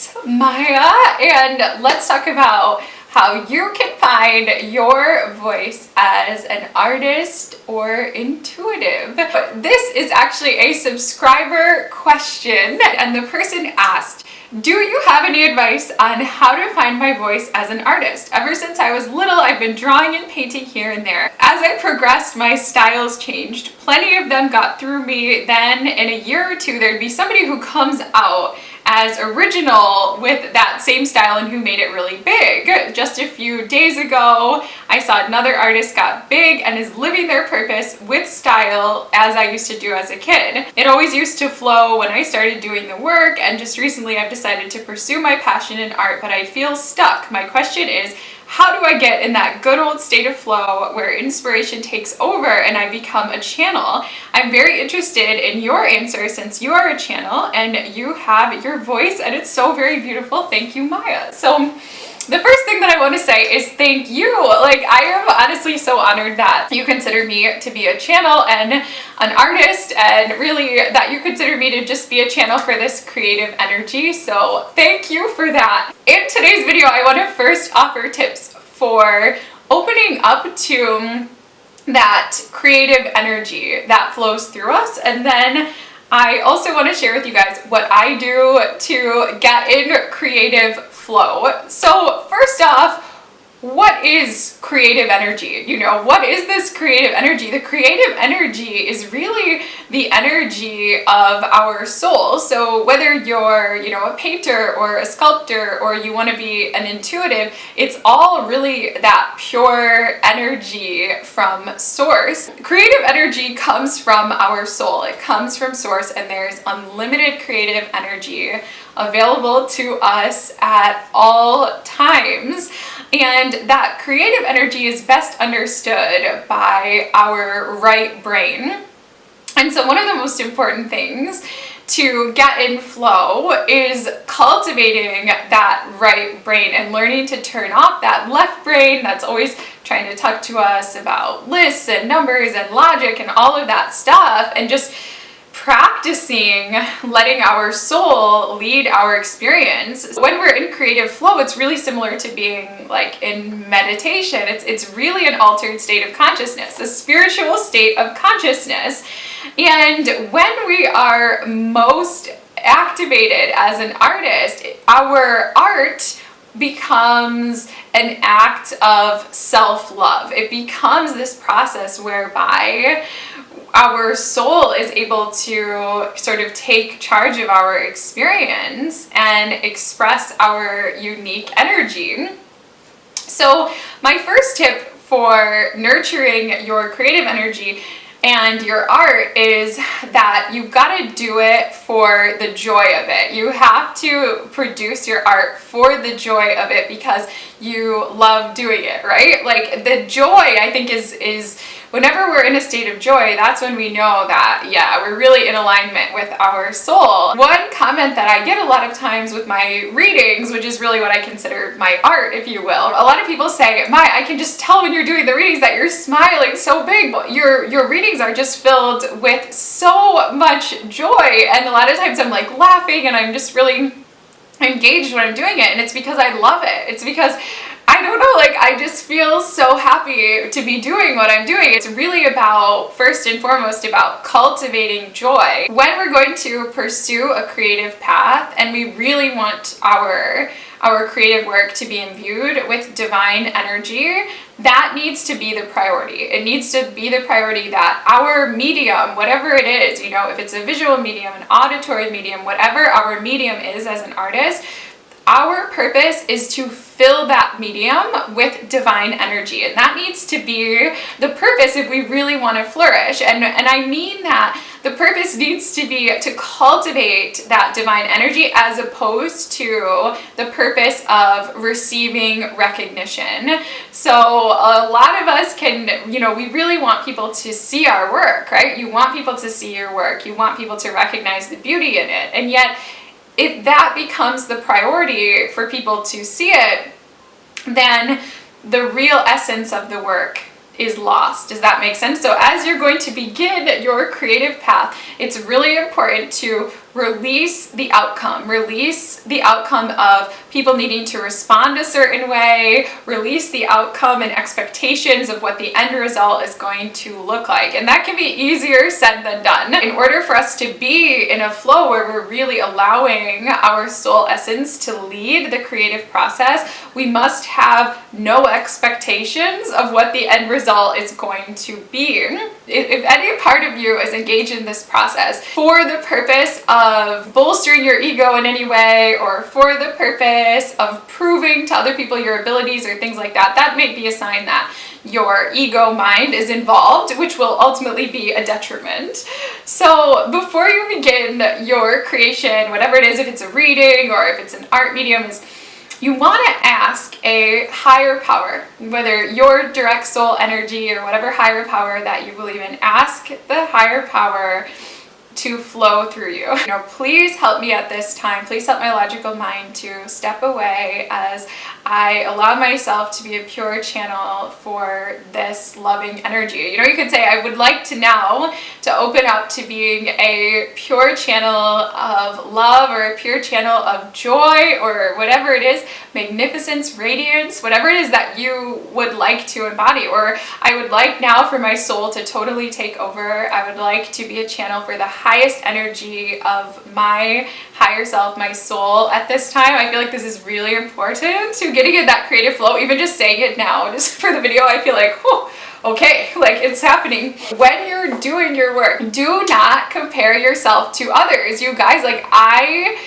it's Maya, and let's talk about how you can find your voice as an artist or intuitive. This is actually a subscriber question, and the person asked, do you have any advice on how to find my voice as an artist? Ever since I was little, I've been drawing and painting here and there. As I progressed, my styles changed. Plenty of them got through me. Then in a year or two, there'd be somebody who comes out as original with that same style and who made it really big. Just a few days ago, I saw another artist got big and is living their purpose with style as I used to do as a kid. It always used to flow when I started doing the work, and just recently I've decided to pursue my passion in art, but I feel stuck. My question is, how do I get in that good old state of flow where inspiration takes over and I become a channel? I'm very interested in your answer since you are a channel and you have your voice and it's so very beautiful. Thank you, Maya. So the first thing that I want to say is thank you. Like, I am honestly so honored that you consider me to be a channel and an artist, and really that you consider me to just be a channel for this creative energy. So thank you for that. In today's video, I want to first offer tips for opening up to that creative energy that flows through us, and then I also want to share with you guys what I do to get in creative flow. So first off, what is creative energy? You know, what is this creative energy? The creative energy is really the energy of our soul. So whether you're, you know, a painter or a sculptor or you want to be an intuitive, it's all really that pure energy from source. Creative energy comes from our soul. It comes from source, and there's unlimited creative energy available to us at all times. And that creative energy is best understood by our right brain. And so one of the most important things to get in flow is cultivating that right brain and learning to turn off that left brain that's always trying to talk to us about lists and numbers and logic and all of that stuff, and just practicing letting our soul lead our experience. When we're in creative flow, it's really similar to being like in meditation. It's really an altered state of consciousness, a spiritual state of consciousness. And when we are most activated as an artist, our art becomes an act of self-love. It becomes this process whereby our soul is able to sort of take charge of our experience and express our unique energy. So my first tip for nurturing your creative energy and your art is that you've got to do it for the joy of it. You have to produce your art for the joy of it because you love doing it, right? Like, the joy, I think, is whenever we're in a state of joy, that's when we know that, yeah, we're really in alignment with our soul. One comment that I get a lot of times with my readings, which is really what I consider my art, if you will, a lot of people say, Maya, I can just tell when you're doing the readings that you're smiling so big. Your readings are just filled with so much joy, and a lot of times I'm like laughing and I'm just really engaged when I'm doing it, and it's because I love it. It's because I don't know, like, I just feel so happy to be doing what I'm doing. It's really about, first and foremost, about cultivating joy. When we're going to pursue a creative path and we really want our creative work to be imbued with divine energy, that needs to be the priority. It needs to be the priority that our medium, whatever it is, you know, if it's a visual medium, an auditory medium, whatever our medium is as an artist, our purpose is to fill that medium with divine energy, and that needs to be the purpose if we really want to flourish. And I mean that the purpose needs to be to cultivate that divine energy as opposed to the purpose of receiving recognition. So a lot of us can, you know, we really want people to see our work, right? You want people to see your work. You want people to recognize the beauty in it. And yet, if that becomes the priority for people to see it, then the real essence of the work is lost. Does that make sense? So as you're going to begin your creative path, it's really important to release the outcome. Release the outcome of people needing to respond a certain way. Release the outcome and expectations of what the end result is going to look like. And that can be easier said than done. In order for us to be in a flow where we're really allowing our soul essence to lead the creative process, we must have no expectations of what the end result is going to be. If any part of you is engaged in this process for the purpose of bolstering your ego in any way, or for the purpose of proving to other people your abilities or things like that, that may be a sign that your ego mind is involved, which will ultimately be a detriment. So before you begin your creation, whatever it is, if it's a reading or if it's an art medium, is you want to ask a higher power, whether your direct soul energy or whatever higher power that you believe in, ask the higher power to flow through you. You know, please help me at this time. Please help my logical mind to step away as I allow myself to be a pure channel for this loving energy. You know, you could say, I would like to now to open up to being a pure channel of love, or a pure channel of joy, or whatever it is, magnificence, radiance, whatever it is that you would like to embody. Or I would like now for my soul to totally take over. I would like to be a channel for the highest energy of my higher self, my soul at this time. I feel like this is really important to getting in that creative flow. Even just saying it now, just for the video, I feel like, whew, okay, like it's happening. When you're doing your work, do not compare yourself to others. You guys, like, I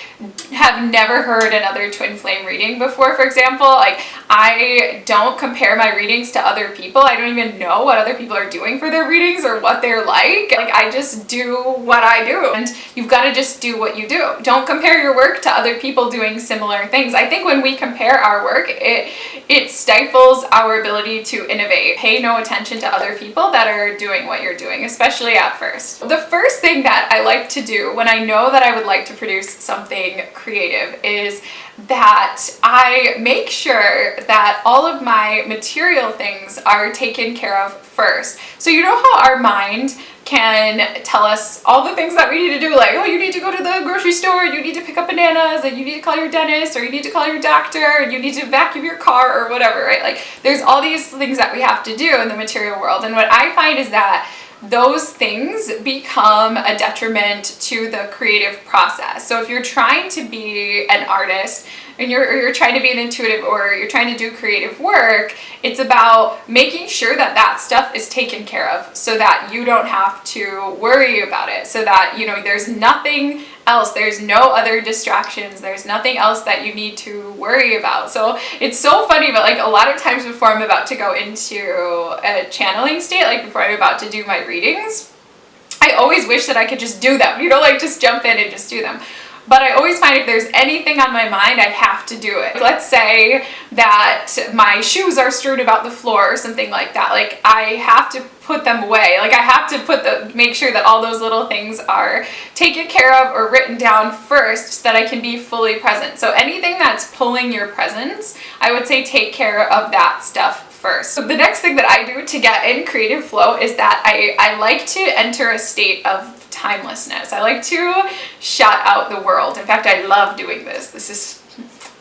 have never heard another twin flame reading before, for example. Like, I don't compare my readings to other people. I don't even know what other people are doing for their readings or what they're like. Like, I just do what I do, and you've got to just do what you do. Don't compare your work to other people doing similar things. I think when we compare our work, it stifles our ability to innovate. Pay no attention to other people that are doing what you're doing, especially at first. The first thing that I like to do when I know that I would like to produce something creative is that I make sure that all of my material things are taken care of first. So you know how our mind can tell us all the things that we need to do, like, oh, you need to go to the grocery store, you need to pick up bananas, and you need to call your dentist, or you need to call your doctor, and you need to vacuum your car, or whatever, right? Like, there's all these things that we have to do in the material world. And what I find is that those things become a detriment to the creative process. So if you're trying to be an artist, and you're trying to be an intuitive, or you're trying to do creative work, it's about making sure that that stuff is taken care of, so that you don't have to worry about it, so that, you know, there's nothing else, there's no other distractions, there's nothing else that you need to worry about. So it's so funny, but like a lot of times before I'm about to go into a channeling state, like before I'm about to do my readings, I always wish that I could just do them, you know, like just jump in and just do them. But I always find if there's anything on my mind, I have to do it. Let's say that my shoes are strewn about the floor or something like that. Like, I have to put them away. Like, I have to make sure that all those little things are taken care of or written down first, so that I can be fully present. So anything that's pulling your presence, I would say take care of that stuff first. So the next thing that I do to get in creative flow is that I like to enter a state of timelessness. I like to shut out the world. In fact, I love doing this.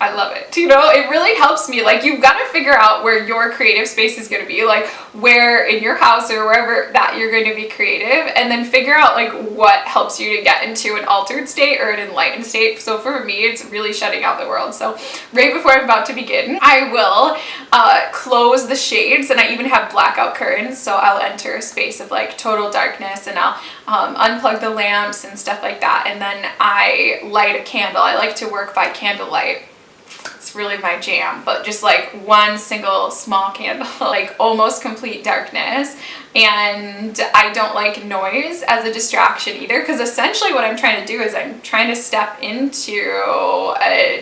I love it. You know, it really helps me. Like, you've got to figure out where your creative space is going to be, like where in your house or wherever that you're going to be creative, and then figure out like what helps you to get into an altered state or an enlightened state. So for me, it's really shutting out the world. So right before I'm about to begin, I will close the shades, and I even have blackout curtains. So I'll enter a space of like total darkness, and I'll unplug the lamps and stuff like that. And then I light a candle. I like to work by candlelight. It's really my jam, but just like one single small candle, like almost complete darkness. And I don't like noise as a distraction either, because essentially what I'm trying to do is I'm trying to step into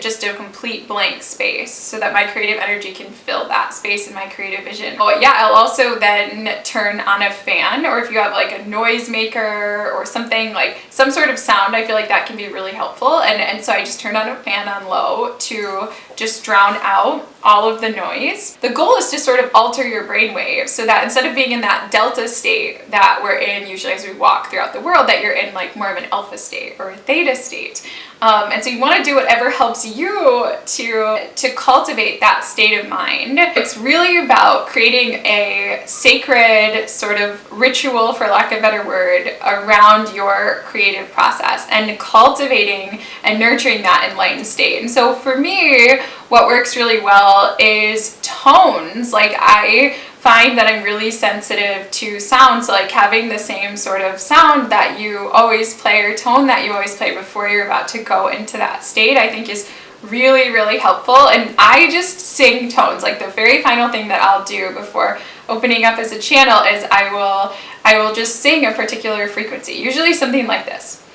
just a complete blank space, so that my creative energy can fill that space in my creative vision. Oh yeah, I'll also then turn on a fan, or if you have like a noise maker or something, like some sort of sound, I feel like that can be really helpful. And so I just turn on a fan on low to just drown out all of the noise. The goal is to sort of alter your brainwave, so that instead of being in that delta state that we're in usually as we walk throughout the world, that you're in like more of an alpha state or a theta state. And so you want to do whatever helps you to cultivate that state of mind. It's really about creating a sacred sort of ritual, for lack of a better word, around your creative process and cultivating and nurturing that enlightened state. And so for me, what works really well is tones. Like, I find that I'm really sensitive to sounds, like having the same sort of sound that you always play or tone that you always play before you're about to go into that state, I think is really, really helpful. And I just sing tones. Like, the very final thing that I'll do before opening up as a channel is I will just sing a particular frequency, usually something like this.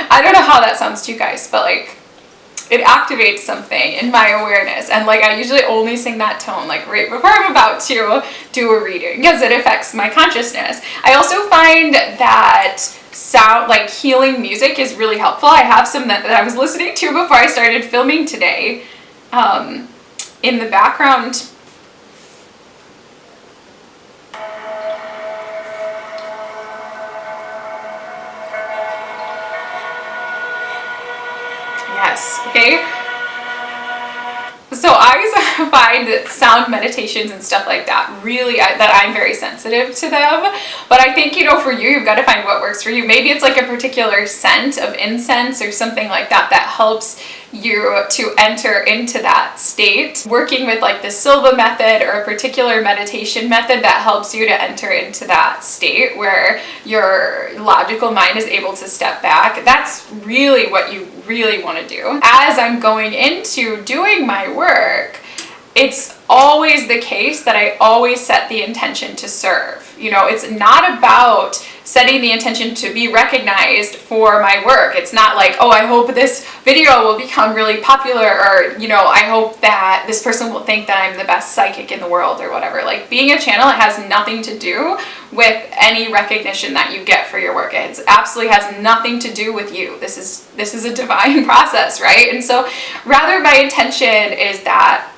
I don't know how that sounds to you guys, but like, it activates something in my awareness. And like, I usually only sing that tone like right before I'm about to do a reading, because it affects my consciousness. I also find that sound, like healing music, is really helpful. I have some that I was listening to before I started filming today, in the background. Yes, okay. So I find that sound meditations and stuff like that, really, that I'm very sensitive to them. But I think, you know, for you, you've got to find what works for you. Maybe it's like a particular scent of incense or something like that that helps you to enter into that state. Working with like the Silva method or a particular meditation method that helps you to enter into that state where your logical mind is able to step back. That's really what you really want to do. As I'm going into doing my work, it's always the case that I always set the intention to serve. You know, it's not about setting the intention to be recognized for my work. It's not like, oh, I hope this video will become really popular, or, you know, I hope that this person will think that I'm the best psychic in the world or whatever. Like, being a channel, it has nothing to do with any recognition that you get for your work. It absolutely has nothing to do with you. This is a divine process, right? And so rather, my intention is that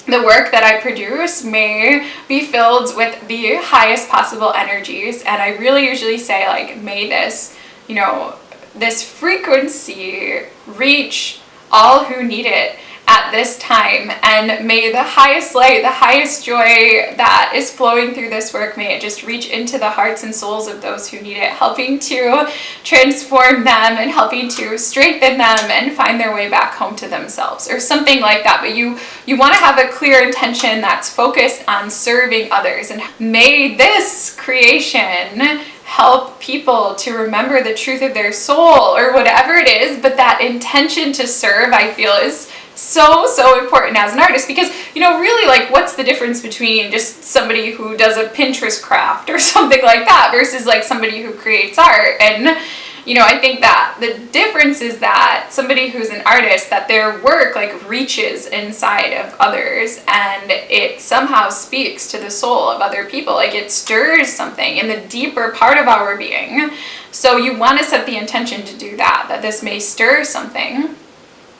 the work that I produce may be filled with the highest possible energies. And I really usually say, like, may this, you know, this frequency reach all who need it at this time, and may the highest light, the highest joy that is flowing through this work, may it just reach into the hearts and souls of those who need it, helping to transform them and helping to strengthen them and find their way back home to themselves, or something like that. But you want to have a clear intention that's focused on serving others, and may this creation help people to remember the truth of their soul, or whatever it is. But that intention to serve, I feel, is so important as an artist, because, you know, really, like, what's the difference between just somebody who does a Pinterest craft or something like that versus like somebody who creates art? And, you know, I think that the difference is that somebody who's an artist, that their work like reaches inside of others, and it somehow speaks to the soul of other people. Like, it stirs something in the deeper part of our being. So you want to set the intention to do that, that this may stir something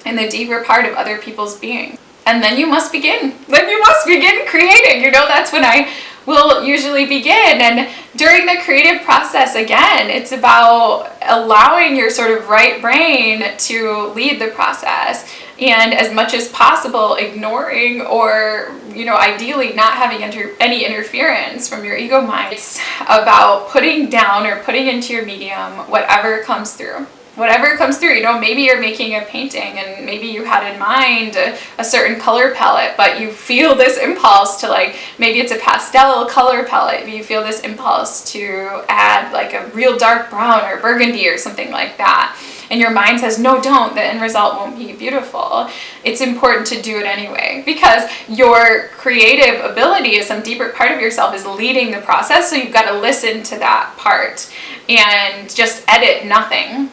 in the deeper part of other people's being. And then you must begin. Then you must begin creating. You know, that's when I will usually begin. And during the creative process, again, it's about allowing your sort of right brain to lead the process, and as much as possible ignoring, or, you know, ideally not having any interference from your ego mind. It's about putting down or putting into your medium whatever comes through. Whatever comes through. You know, maybe you're making a painting and maybe you had in mind a certain color palette, but you feel this impulse to, like, maybe it's a pastel color palette, you feel this impulse to add like a real dark brown or burgundy or something like that, and your mind says, no, don't, the end result won't be beautiful. It's important to do it anyway, because your creative ability is some deeper part of yourself is leading the process. So you've got to listen to that part and just edit nothing.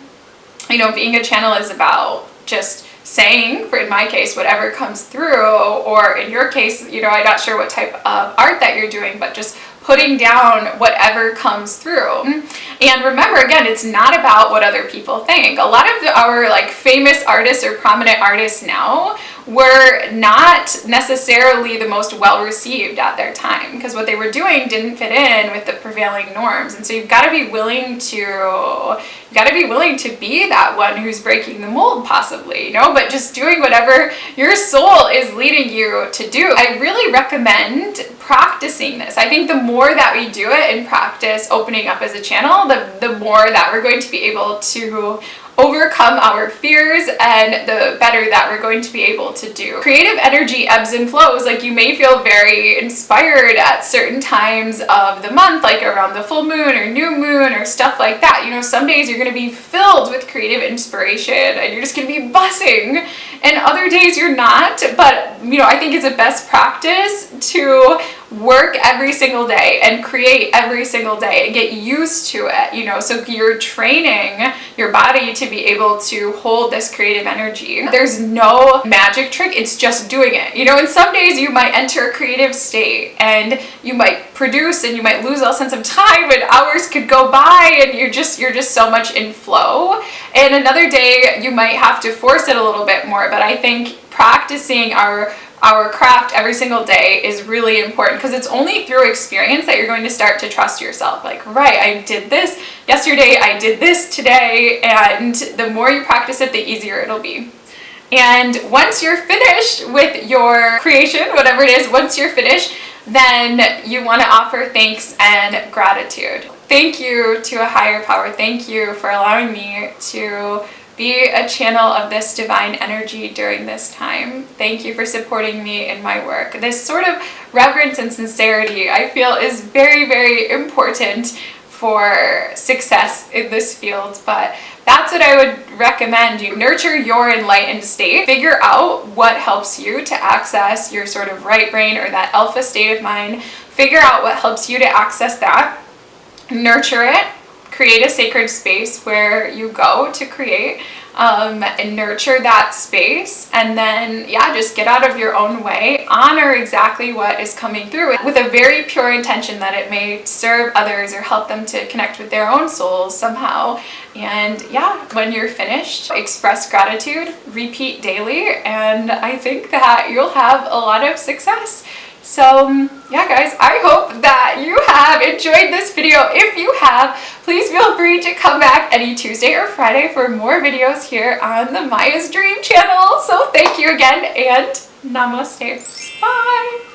You know, being a channel is about just saying, for in my case, whatever comes through, or in your case, you know, I'm not sure what type of art that you're doing, but just putting down whatever comes through. And remember, again, it's not about what other people think. A lot of our like famous artists or prominent artists now were not necessarily the most well received at their time, because what they were doing didn't fit in with the prevailing norms. And so you've got to be willing to be that one who's breaking the mold, possibly, you know, but just doing whatever your soul is leading you to do. I really recommend practicing this. I think the more that we do it and practice opening up as a channel, the more that we're going to be able to overcome our fears, and the better that we're going to be able to do. Creative energy ebbs and flows. Like, you may feel very inspired at certain times of the month, like around the full moon or new moon or stuff like that. You know, some days you're going to be filled with creative inspiration and you're just going to be buzzing, and other days you're not. But, you know, I think it's a best practice to work every single day and create every single day and get used to it, you know, so you're training your body to be able to hold this creative energy. There's no magic trick, it's just doing it, you know. And some days you might enter a creative state and you might produce and you might lose all sense of time and hours could go by and you're just so much in flow. And another day you might have to force it a little bit more. But I think practicing our craft every single day is really important, because it's only through experience that you're going to start to trust yourself. Like, right, I did this yesterday, I did this today, and the more you practice it, the easier it'll be. And once you're finished with your creation, whatever it is, once you're finished, then you want to offer thanks and gratitude. Thank you to a higher power. Thank you for allowing me to be a channel of this divine energy during this time. Thank you for supporting me in my work. This sort of reverence and sincerity, I feel, is very, very important for success in this field. But that's what I would recommend. You nurture your enlightened state. Figure out what helps you to access your sort of right brain or that alpha state of mind. Figure out what helps you to access that. Nurture it. Create a sacred space where you go to create, and nurture that space, and then just get out of your own way. Honor exactly what is coming through with a very pure intention that it may serve others or help them to connect with their own souls somehow. And when you're finished, express gratitude, repeat daily, and I think that you'll have a lot of success. So guys, I hope that you have enjoyed this video. If you have, please feel free to come back any Tuesday or Friday for more videos here on the Maya's Dream channel. So thank you again, and namaste. Bye.